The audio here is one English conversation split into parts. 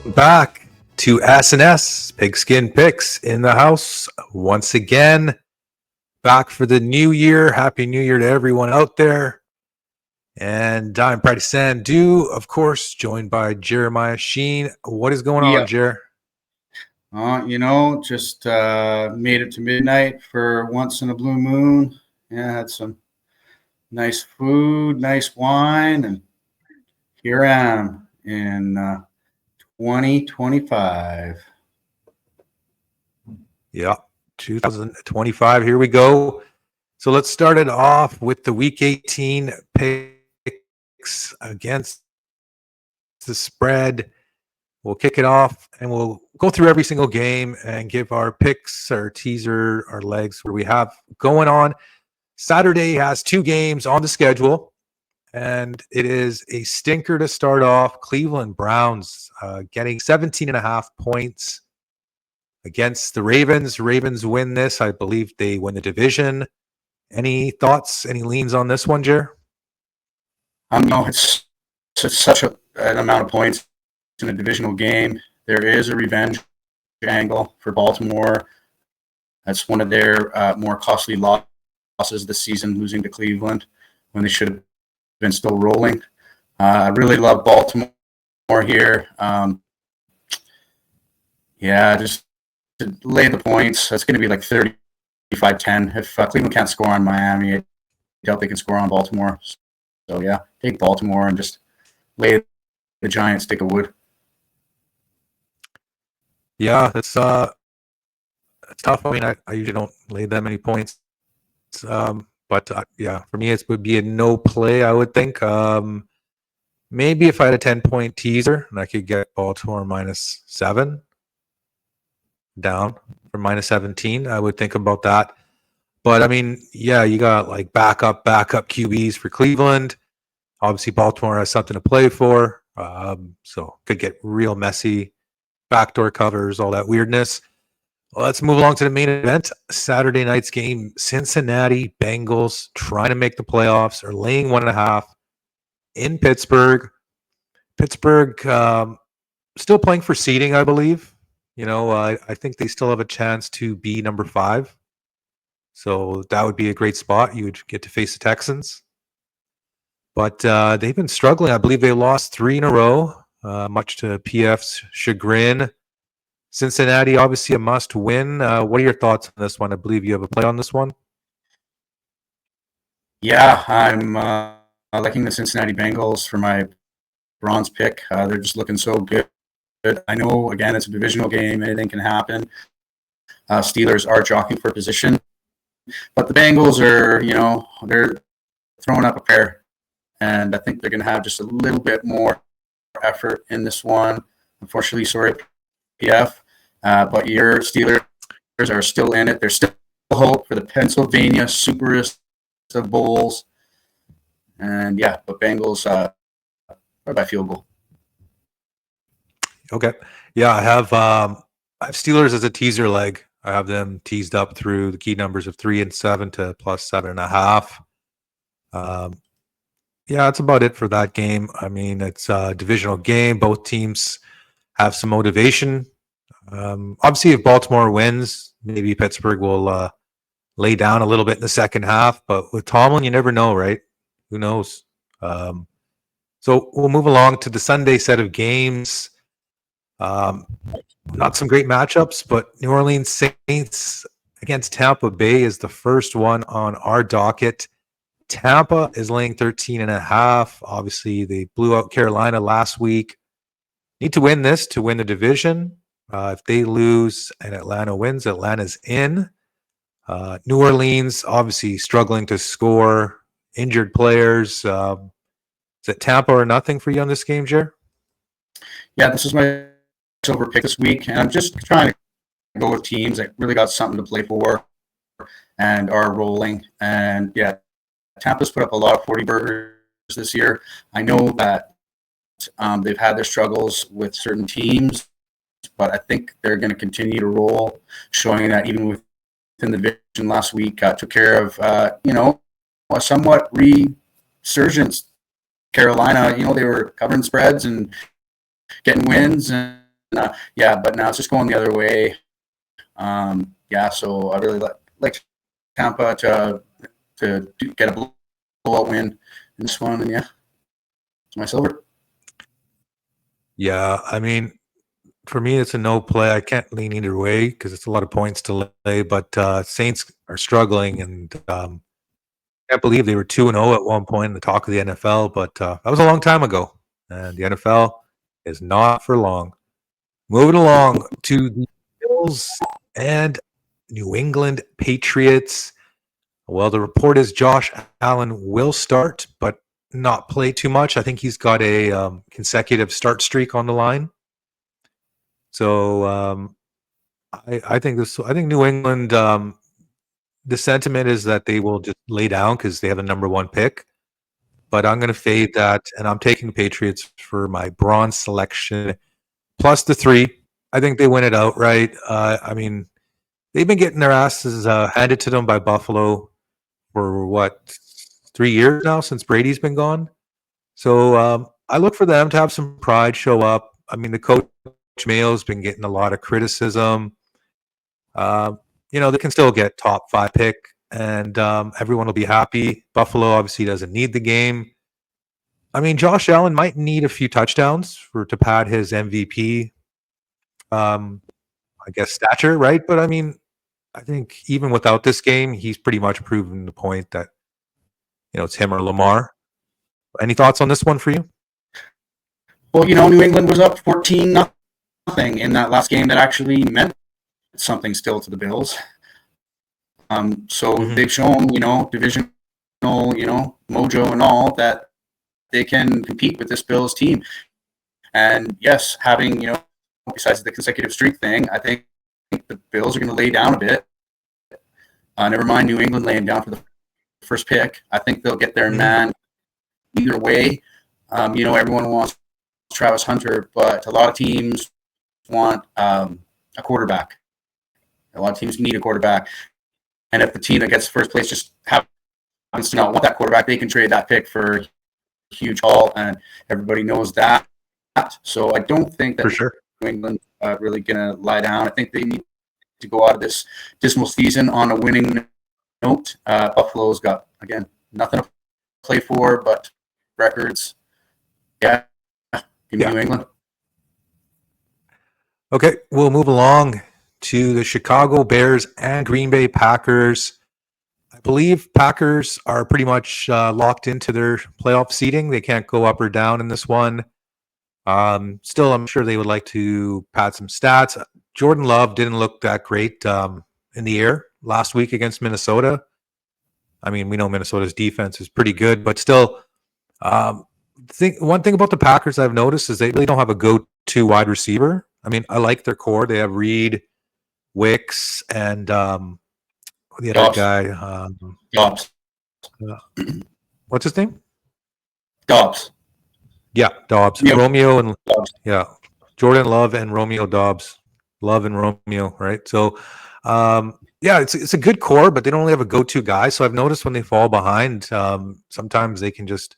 Back to S&S Pigskin Picks in the house once again. Back for the new year. Happy New Year to everyone out there. And I'm Pratty Sandhu, of course, joined by Jeremiah Sheen. What is going on, Jer? Just made it to midnight for once in a blue moon. Yeah, had some nice food, nice wine, and here I am in 2025. Yeah, 2025. Here we go. So let's start it off with the Week 18 picks against the spread. We'll kick it off and we'll go through every single game and give our picks, our teaser, our legs, where we have going on. Saturday has two games on the schedule, and it is a stinker to start off. Cleveland Browns getting 17.5 points against the Ravens. Ravens win this. I believe they win the division. Any thoughts, any leans on this one, Jer? No, it's such an amount of points in a divisional game. There is a revenge angle for Baltimore. That's one of their more costly losses this season, losing to Cleveland when they should have been still rolling. I really love Baltimore here. Just to lay the points. That's going to be like 35-10. If Cleveland can't score on Miami, I doubt they can score on Baltimore. So, yeah, take Baltimore and just lay the giant stick of wood. Yeah, it's tough. I mean, I usually don't lay that many points. But for me, it would be a no play, I would think. Maybe if I had a 10-point teaser and I could get Baltimore -7 down from -17, I would think about that. But I mean, yeah, you got like backup QBs for Cleveland. Obviously, Baltimore has something to play for, so could get real messy. Backdoor covers, all that weirdness. Well, let's move along to the main event. Saturday night's game. Cincinnati Bengals trying to make the playoffs are laying 1.5 in Pittsburgh. Pittsburgh still playing for seeding, I believe. I think they still have a chance to be number 5. So that would be a great spot. You would get to face the Texans. But they've been struggling. I believe they lost 3 in a row, much to PF's chagrin. Cincinnati, obviously a must win. What are your thoughts on this one? I believe you have a play on this one. Yeah, I'm liking the Cincinnati Bengals for my bronze pick. They're just looking so good. I know, again, it's a divisional game. Anything can happen. Steelers are jockeying for position. But the Bengals are, they're throwing up a pair. And I think they're going to have just a little bit more effort in this one. Unfortunately, sorry, PF. But your Steelers are still in it. There's still hope for the Pennsylvania Superist of Bowls. And, but Bengals are by field goal. Okay. Yeah, I have Steelers as a teaser leg. I have them teased up through the key numbers of 3 and 7 to +7.5. That's about it for that game. I mean, it's a divisional game. Both teams have some motivation. Obviously, if Baltimore wins, maybe Pittsburgh will lay down a little bit in the second half. But with Tomlin, you never know, right? Who knows? So we'll move along to the Sunday set of games. Not some great matchups, but New Orleans Saints against Tampa Bay is the first one on our docket. Tampa is laying 13.5. Obviously, they blew out Carolina last week. Need to win this to win the division. If they lose and Atlanta wins, Atlanta's in. New Orleans obviously struggling to score. Injured players. Is it Tampa or nothing for you on this game, Jer? Yeah, this is my silver pick this week, and I'm just trying to go with teams that really got something to play for and are rolling. And Tampa's put up a lot of 40 burgers this year. I know that they've had their struggles with certain teams, but I think they're going to continue to roll, showing that even within the division last week, took care of, a somewhat resurgence. Carolina, they were covering spreads and getting wins, and but now it's just going the other way. So I really like Tampa to get a blowout win in this one, and it's my silver. Yeah, I mean, for me, it's a no play. I can't lean either way because it's a lot of points to lay. But Saints are struggling, and can't believe they were 2-0 at one point in the talk of the NFL. But that was a long time ago, and the NFL is not for long. Moving along to the Bills and New England Patriots. Well, the report is Josh Allen will start, but not play too much. I think he's got a consecutive start streak on the line. So I think New England. The sentiment is that they will just lay down because they have the number one pick. But I'm going to fade that, and I'm taking the Patriots for my bronze selection plus the 3. I think they win it outright. I mean, they've been getting their asses handed to them by Buffalo for 3 years now since Brady's been gone. So I look for them to have some pride, show up. I mean, the coach Mayo's been getting a lot of criticism. They can still get top 5 pick, and everyone will be happy. Buffalo obviously doesn't need the game. I mean, Josh Allen might need a few touchdowns to pad his MVP, I guess, stature, right? But I mean, I think even without this game, he's pretty much proven the point that it's him or Lamar. Any thoughts on this one for you? Well, New England was up 14-0 in that last game that actually meant something still to the Bills. They've shown, divisional, mojo and all that they can compete with this Bills team. And yes, having, besides the consecutive streak thing, I think the Bills are going to lay down a bit. Never mind New England laying down for the first pick. I think they'll get their man either way. Everyone wants Travis Hunter, but a lot of teams want a quarterback. A lot of teams need a quarterback. And if the team that gets first place just happens to not want that quarterback, they can trade that pick for a huge haul, and everybody knows that. So I don't think that New England really going to lie down. I think they need to go out of this dismal season on a winning note. Buffalo's got, again, nothing to play for but records. Give me New England. Okay, we'll move along to the Chicago Bears and Green Bay Packers. I believe Packers are pretty much locked into their playoff seeding. They can't go up or down in this one. Still, I'm sure they would like to pad some stats. Jordan Love didn't look that great in the air last week against Minnesota. I mean, we know Minnesota's defense is pretty good, but still, one thing about the Packers I've noticed is they really don't have a go-to wide receiver. I mean, I like their core. They have Reed, Wicks, and the other guy. Dobbs. What's his name? Dobbs. Yeah, Dobbs. Yep. Romeo and Dobbs. Yeah, Jordan Love and Romeo Dobbs. Love and Romeo, right? So, it's a good core, but they don't really have a go-to guy. So I've noticed when they fall behind, sometimes they can just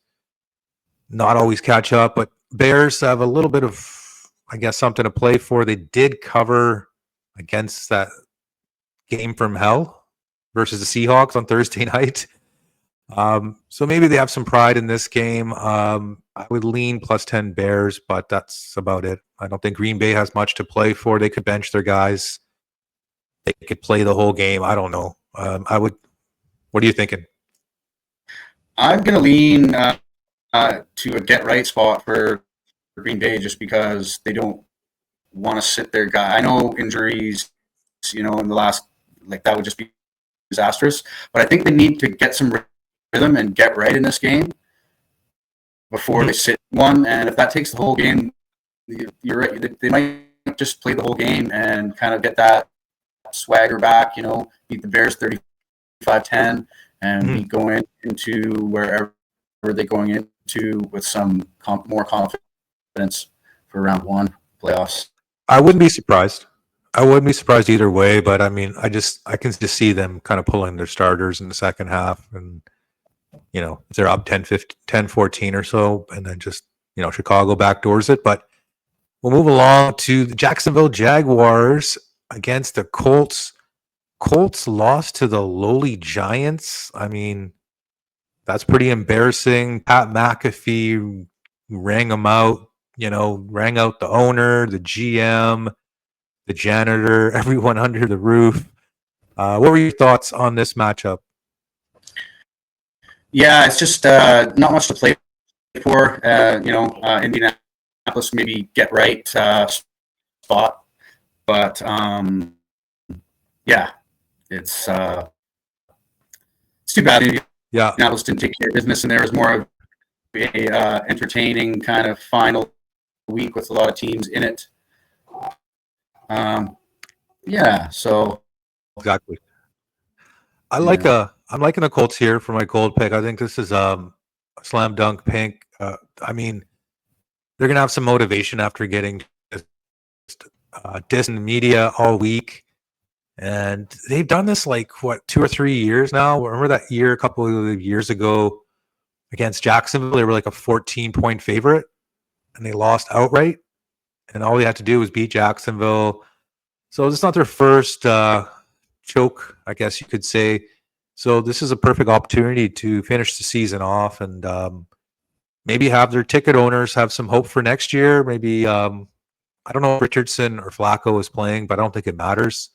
not always catch up. But Bears have a little bit of, I guess, something to play for. They did cover against that game from hell versus the Seahawks on Thursday night. So maybe they have some pride in this game. I would lean plus 10 Bears, but that's about it. I don't think Green Bay has much to play for. They could bench their guys. They could play the whole game. I don't know. What are you thinking? I'm going to lean to a get-right spot for Green Bay just because they don't want to sit their guy. I know injuries, in the last, that would just be disastrous. But I think they need to get some rhythm and get right in this game before they sit one. And if that takes the whole game, you're right. They might just play the whole game and kind of get that swagger back, beat the Bears 35-10 and be going into wherever they're going into with some more confidence for round one playoffs. I wouldn't be surprised. I wouldn't be surprised either way, but I mean, I can just see them kind of pulling their starters in the second half, and if they're up 10-14 or so, and then just Chicago backdoors it. But We'll move along to the Jacksonville Jaguars against the Colts. Colts lost to the lowly Giants. I mean, that's pretty embarrassing. Pat McAfee rang them out, rang out the owner, the GM, the janitor, everyone under the roof. What were your thoughts on this matchup? Yeah, it's just not much to play for. Indianapolis maybe get right spot, but yeah, it's too bad Indianapolis didn't take care of business, and there was more of a entertaining kind of final week with a lot of teams in it. Yeah, so exactly. I'm liking the Colts here for my cold pick. I think this is a slam dunk pick. I mean, they're gonna have some motivation after getting dissed in the media all week, and they've done this like 2 or 3 years now. Remember that year a couple of years ago against Jacksonville? They were like a 14-point favorite, and they lost outright. And all they had to do was beat Jacksonville. So it's not their first choke, I guess you could say. So this is a perfect opportunity to finish the season off and maybe have their ticket owners have some hope for next year. Maybe, I don't know if Richardson or Flacco is playing, but I don't think it matters.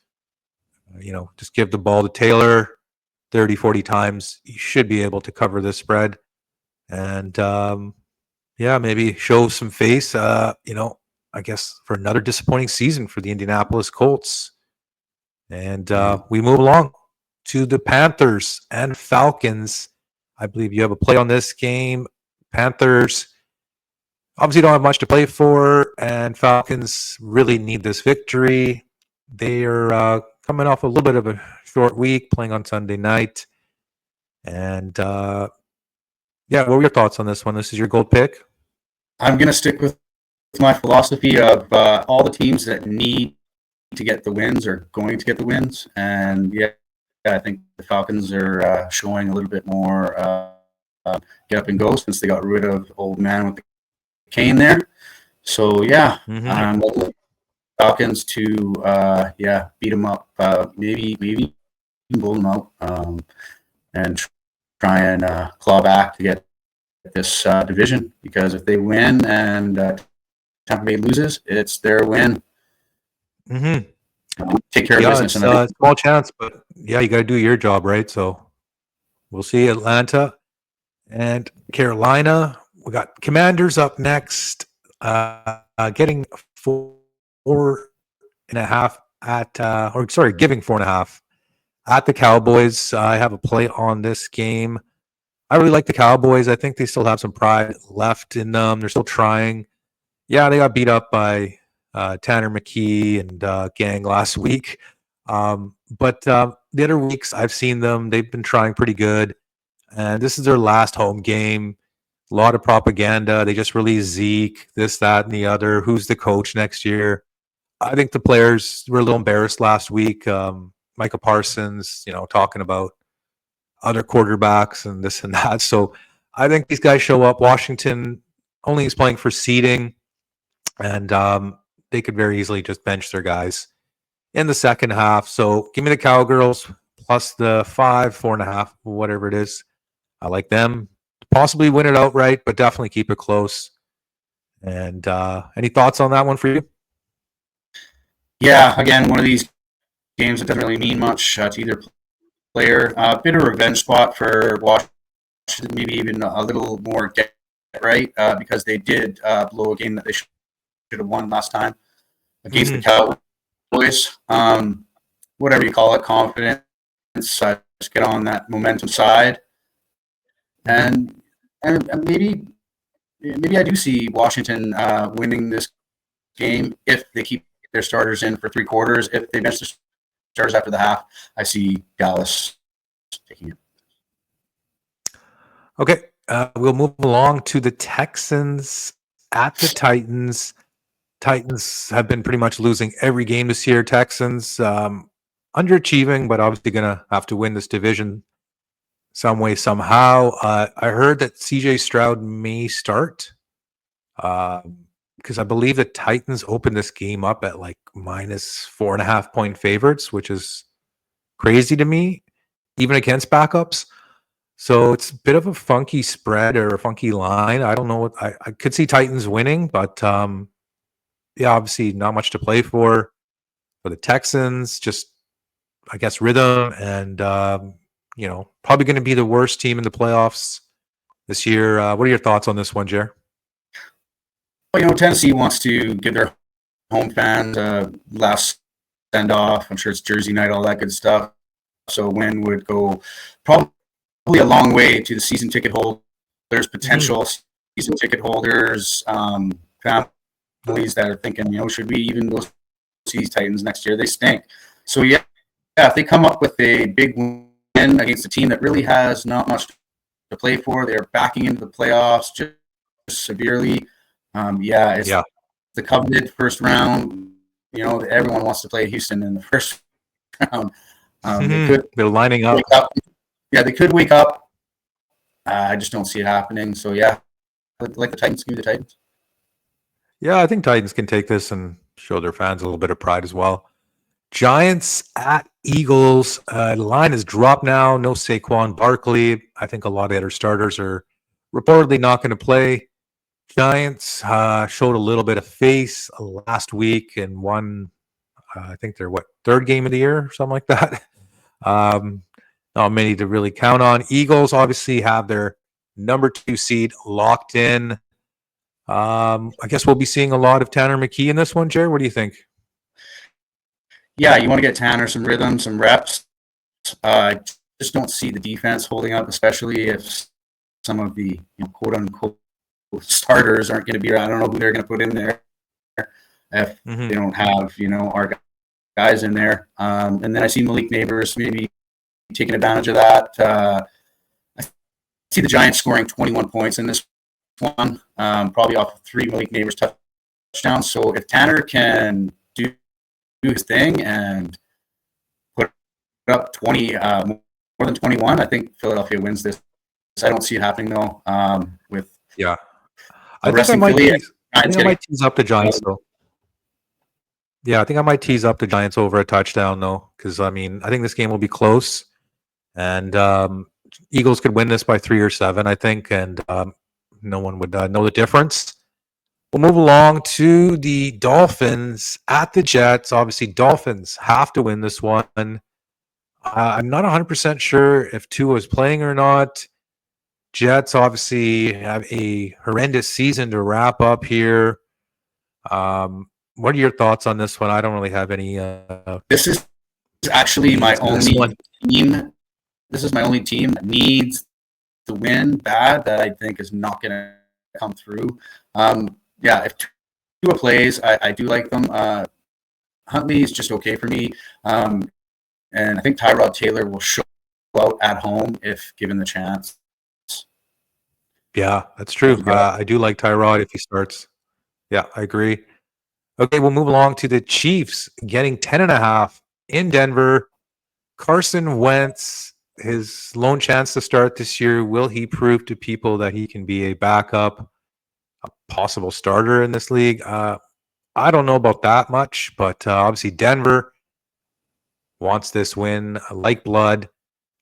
Just give the ball to Taylor 30, 40 times. You should be able to cover this spread. And, maybe show some face, I guess, for another disappointing season for the Indianapolis Colts. And we move along to the Panthers and Falcons. I believe you have a play on this game. Panthers obviously don't have much to play for, and Falcons really need this victory. They are coming off a little bit of a short week, playing on Sunday night. And what were your thoughts on this one? This is your gold pick. I'm going to stick with my philosophy of all the teams that need to get the wins are going to get the wins. And I think the Falcons are showing a little bit more get up and go since they got rid of old man with the cane there. So Falcons to beat them up, maybe blow them out, and try and claw back to get this division, because if they win and Tampa Bay loses, it's their win. Take care of business. It's a small chance, but you got to do your job, right? So we'll see. Atlanta and Carolina. We got Commanders up next, getting 4.5 giving 4.5 at the Cowboys. I have a play on this game. I really like the Cowboys. I think they still have some pride left in them. They're still trying. Yeah, they got beat up by Tanner McKee and gang last week. But the other weeks I've seen them, they've been trying pretty good. And this is their last home game. A lot of propaganda. They just released Zeke, this, that, and the other. Who's the coach next year? I think the players were a little embarrassed last week. Micah Parsons, talking about other quarterbacks and this and that. So I think these guys show up. Washington only is playing for seeding, and they could very easily just bench their guys in the second half. So give me the Cowgirls plus the 4.5, whatever it is. I like them to possibly win it outright, but definitely keep it close. And any thoughts on that one for you? Yeah, again, one of these games that doesn't really mean much to either player. A bit of a revenge spot for Washington, maybe even a little more get right, because they did blow a game that they should have won last time against the Cowboys. Whatever you call it, confidence. Just get on that momentum side, and maybe I do see Washington winning this game if they keep their starters in for 3 quarters. If they bench the starters after the half, I see Dallas taking it. Okay, we'll move along to the Texans at the Titans. Titans have been pretty much losing every game this year. Texans underachieving, but obviously going to have to win this division some way, somehow. I heard that CJ Stroud may start because because I believe the Titans opened this game up at like minus 4.5 point favorites, which is crazy to me, even against backups. So it's a bit of a funky spread or a funky line. I don't know what I could see Titans winning, but yeah, obviously not much to play for the Texans. Just I guess rhythm and probably going to be the worst team in the playoffs this year. What are your thoughts on this one, Jer? Well, Tennessee wants to give their home fans last send off. I'm sure it's Jersey night, all that good stuff. So win would go probably a long way to the season ticket holders, potential season ticket holders, families that are thinking, should we even go see these Titans next year? They stink. So yeah, if they come up with a big win against a team that really has not much to play for, they're backing into the playoffs just severely. It's the coveted first round. Everyone wants to play Houston in the first round. They're lining up. They could wake up. I just don't see it happening. So yeah, like the Titans, give me the Titans. Yeah, I think Titans can take this and show their fans a little bit of pride as well. Giants at Eagles. The line is dropped now. No Saquon Barkley. I think a lot of other starters are reportedly not going to play. Giants showed a little bit of face last week and won, I think they're third game of the year or something like that. Not many to really count on. Eagles obviously have their number 2 seed locked in. I guess we'll be seeing a lot of Tanner McKee in this one, Jared. What do you think? Yeah, you want to get Tanner some rhythm, some reps. Just don't see the defense holding up, especially if some of the quote unquote starters aren't going to be around. I don't know who they're going to put in there if they don't have our guys in there. And then I see Malik Neighbors maybe taking advantage of that. I see the Giants scoring 21 points in this one, probably off of 3 Malik Neighbors touchdowns. So if Tanner can do his thing and put up 20, more than 21, I think Philadelphia wins this. I don't see it happening though. I think I might tease up the Giants though. Yeah, I think I might tease up the Giants over a touchdown though, because I think this game will be close, and Eagles could win this by 3 or 7, I think, and no one would know the difference. We'll move along to the Dolphins at the Jets. Obviously, Dolphins have to win this one. I'm not 100% sure if Tua is playing or not. Jets obviously have a horrendous season to wrap up here. What are your thoughts on this one? I don't really have any. This is actually my only team. This is my only team that needs to win bad that I think is not going to come through. If Tua plays, I do like them. Huntley is just okay for me. And I think Tyrod Taylor will show out at home if given the chance. Yeah, that's true. I do like Tyrod if he starts. Yeah, I agree. Okay, we'll move along to the Chiefs getting 10.5 in Denver. Carson Wentz, his lone chance to start this year. Will he prove to people that he can be a backup, a possible starter in this league? I don't know about that much, but obviously Denver wants this win like blood,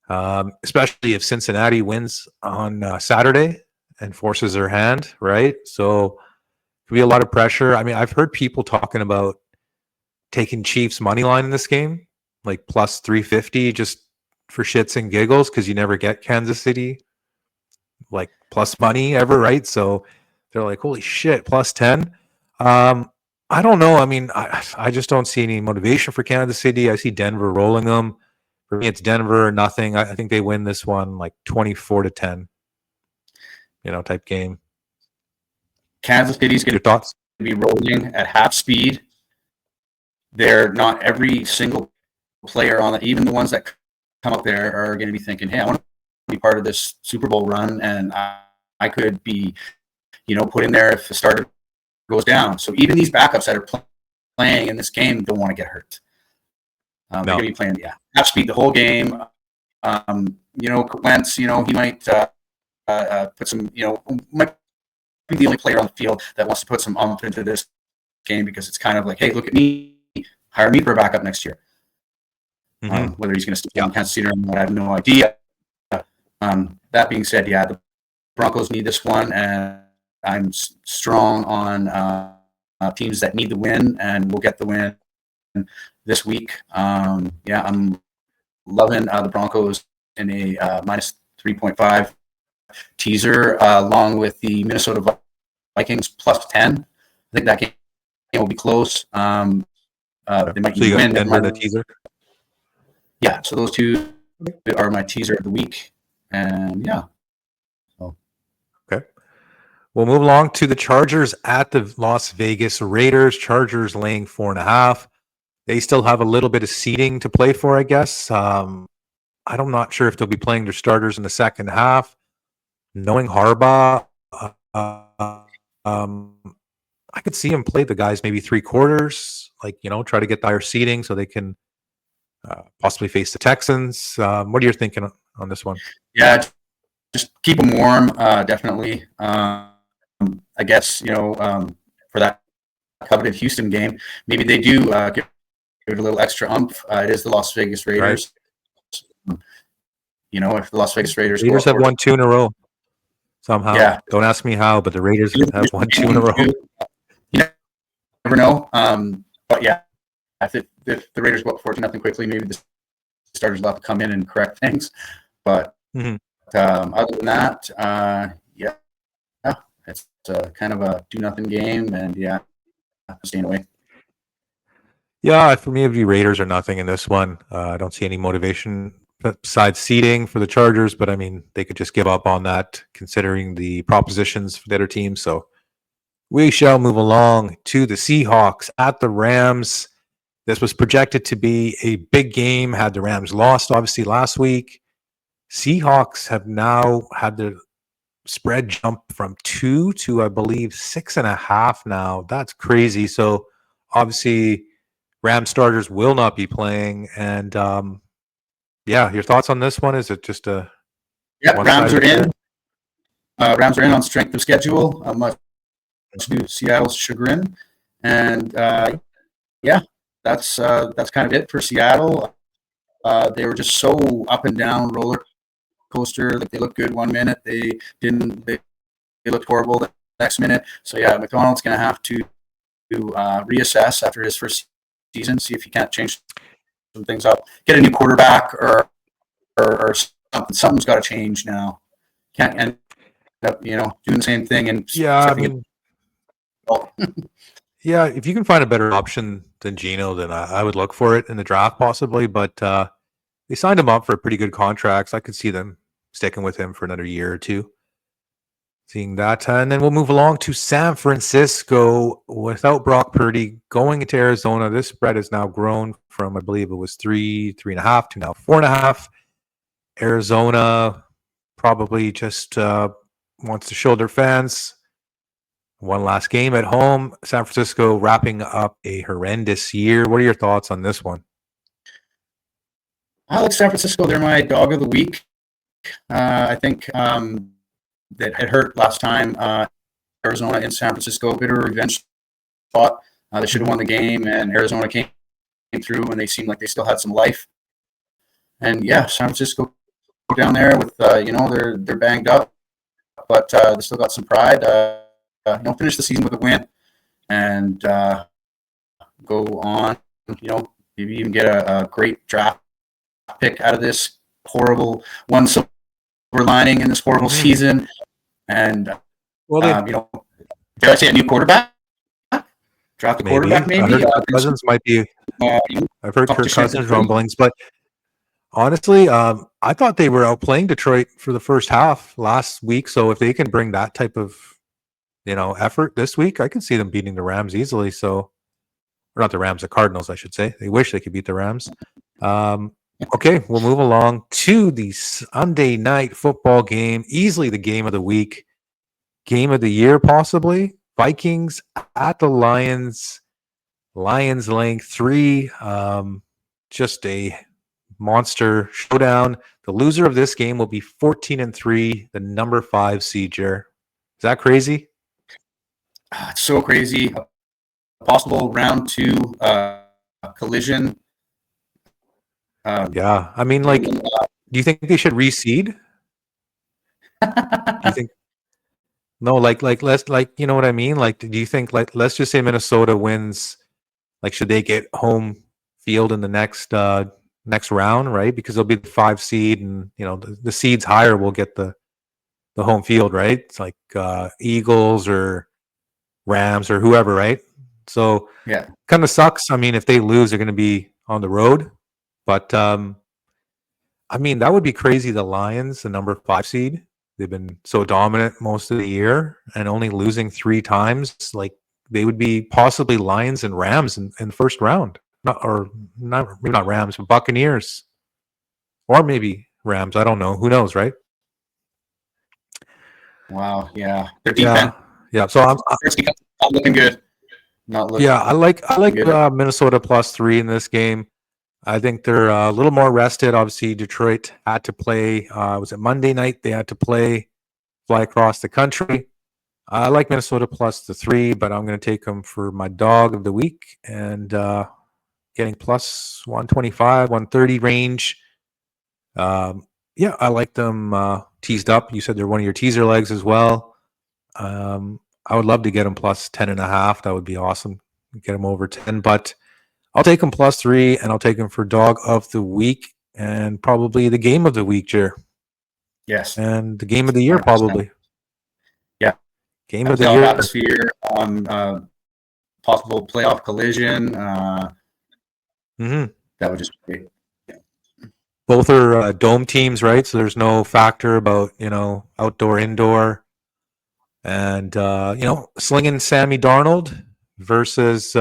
especially if Cincinnati wins on Saturday and forces their hand, right? So could be a lot of pressure. I've heard people talking about taking Chiefs money line in this game, like plus 350, just for shits and giggles, because you never get Kansas City like plus money ever, right? So they're like, holy shit, plus 10. I don't know. I just don't see any motivation for Kansas City. I see Denver rolling them. For me, it's Denver or nothing. I think they win this one like 24-10, type game. Kansas City's going to be rolling at half speed. They're not every single player on it. Even the ones that come up there are going to be thinking, hey, I want to be part of this Super Bowl run, and I could be, put in there if the starter goes down. So even these backups that are playing in this game don't want to get hurt. They're going to be playing, half speed the whole game. Wentz, he might put some, might be the only player on the field that wants to put some umph into this game, because it's kind of like, hey, look at me, hire me for a backup next year. Whether he's going to stay on Kansas City or not, I have no idea. That being said, yeah, the Broncos need this one, and I'm strong on teams that need the win and will get the win this week. I'm loving the Broncos in a minus 3.5 teaser, along with the Minnesota Vikings plus 10. I think that game will be close. They might win. Denver the teaser. Yeah, so those two are my teaser of the week, and yeah. Okay. We'll move along to the Chargers at the Las Vegas Raiders. Chargers laying 4.5. They still have a little bit of seeding to play for, I guess. I'm not sure if they'll be playing their starters in the second half. Knowing Harbaugh, I could see him play the guys maybe 3 quarters, try to get higher seeding so they can possibly face the Texans. What are you thinking on this one? Yeah, just keep them warm, definitely. I guess, for that coveted Houston game, maybe they do give it a little extra umph. It is the Las Vegas Raiders. Right. If the Las Vegas Raiders have won 2 in a row somehow. Yeah. Don't ask me how, but the Raiders have won 2 in a row. You never know. But yeah, if the Raiders go up 14-0 quickly, maybe the starters will have to come in and correct things. But other than that, it's kind of a do-nothing game, and I'm staying away. Yeah, for me, it'd be Raiders or nothing in this one. I don't see any motivation besides seeding for the Chargers, but I mean, they could just give up on that considering the propositions for the other teams. So we shall move along to the Seahawks at the Rams. This was projected to be a big game had the Rams lost, obviously, last week. Seahawks have now had the spread jump from 2 to, I believe, 6.5 now. That's crazy. So obviously, Rams starters will not be playing. And your thoughts on this one? Is it just a Rams are in. Rams are in on strength of schedule, much to Seattle's chagrin. And that's kind of it for Seattle. They were just so up and down roller coaster. Like, they looked good one minute, they didn't. They looked horrible the next minute. So McDonald's going to have to reassess after his first season, see if he can't change some things up, get a new quarterback, or something. Something's got to change now. Can't end up doing the same thing and if you can find a better option than Geno, then I would look for it in the draft possibly. But they signed him up for pretty good contracts. I could see them sticking with him for another year or two. Seeing that. And then we'll move along to San Francisco without Brock Purdy going into Arizona. This spread has now grown from, I believe it was 3.5 to now 4.5. Arizona probably just wants to show their fans one last game at home. San Francisco wrapping up a horrendous year. What are your thoughts on this one? I like San Francisco. They're my dog of the week. I think that it hurt last time. Arizona in San Francisco, bit of a revenge spot. They should have won the game, and Arizona came through, and they seemed like they still had some life. And San Francisco down there with they're banged up, but they still got some pride. Finish the season with a win, and go on. Maybe even get a great draft pick out of this horrible one silver lining in this horrible season. And dare I say a new quarterback? Draft a quarterback, maybe. Cousins might be. I've heard Kirk Cousins rumblings, but honestly, I thought they were outplaying Detroit for the first half last week. So if they can bring that type of effort this week, I can see them beating the Rams easily. So, or not the Rams, the Cardinals, I should say. They wish they could beat the Rams. Okay, we'll move along to the Sunday night football game. Easily the game of the week, game of the year, possibly. Vikings at the Lions. Lions laying 3. Just a monster showdown. The loser of this game will be 14-3, the number 5 seed. Is that crazy? It's so crazy. A possible round 2 collision. Yeah, I mean, like, do you think they should reseed? Do you think? No, like let's like you know what I mean. Like, do you think like let's just say Minnesota wins? Like, should they get home field in the next round, right? Because they'll be the 5 seed, and the seeds higher will get the home field, right? It's like Eagles or Rams or whoever, right? So Yeah. kind of sucks. I mean, if they lose, they're going to be on the road. But I mean, that would be crazy. The Lions, the number 5 seed, they've been so dominant most of the year and only losing 3 times. Like they would be possibly Lions and Rams in the first round. Maybe not Rams, but Buccaneers. Or maybe Rams. I don't know. Who knows, right? Wow. Yeah. Their defense. Yeah. So I'm not looking good. Not looking. Yeah, I like good. Minnesota +3 in this game. I think they're a little more rested. Obviously, Detroit had to play. Was it Monday night? They had to fly across the country. I like Minnesota +3, but I'm going to take them for my dog of the week and getting plus 125, 130 range. Yeah, I like them teased up. You said they're one of your teaser legs as well. I would love to get them plus 10.5. That would be awesome. Get them over 10, but I'll take them +3, and I'll take them for dog of the week and probably the game of the week, Jer. Yes. And the game of the year, 100%. Probably. Yeah. Game of the year. Atmosphere, possible playoff collision. That would just be great. Yeah. Both are dome teams, right? So there's no factor about, outdoor, indoor. And, slinging Sammy Darnold versus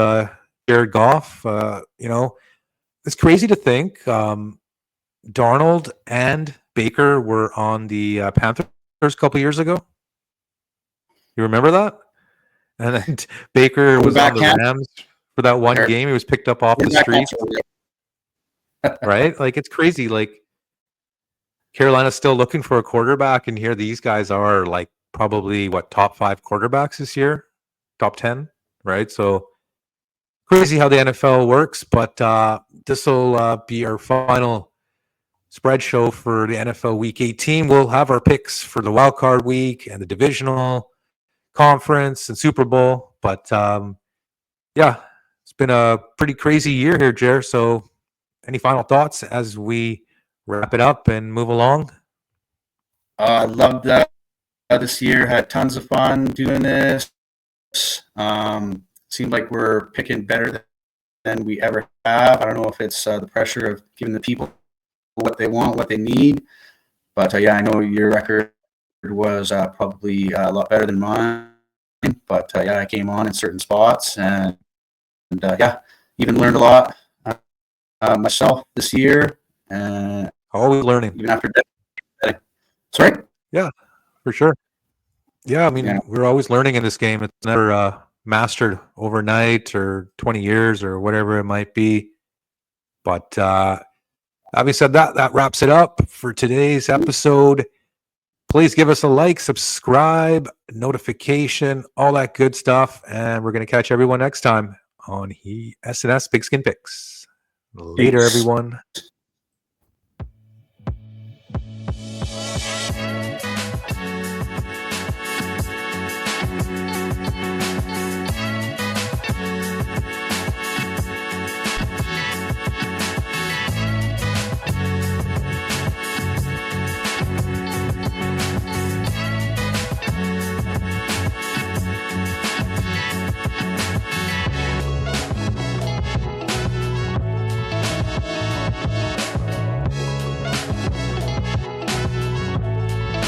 Jared Goff. It's crazy to think Darnold and Baker were on the Panthers a couple years ago. You remember that? And then Baker was on the Rams for that one game. He was picked up off the streets. Right? Like, it's crazy. Like, Carolina's still looking for a quarterback, and here these guys are, like, probably, top 5 quarterbacks this year? Top 10, right? So, crazy how the NFL works, but this will be our final spread show for the NFL Week 18. We'll have our picks for the wild card week and the divisional conference and Super Bowl. But yeah, it's been a pretty crazy year here, Jer. So any final thoughts as we wrap it up and move along? I loved that this year. Had tons of fun doing this. Seemed like we're picking better than we ever have. I don't know if it's the pressure of giving the people what they want, what they need. But yeah, I know your record was probably a lot better than mine. But yeah, I came on in certain spots and yeah, even learned a lot myself this year. Always learning. Even after that. Sorry? Yeah, for sure. Yeah, I mean, we're always learning in this game. It's never mastered overnight or 20 years or whatever it might be. But having said that, that wraps it up for today's episode. Please give us a like, subscribe, notification, all that good stuff. And we're going to catch everyone next time on SNS Pigskin Picks. Later, everyone.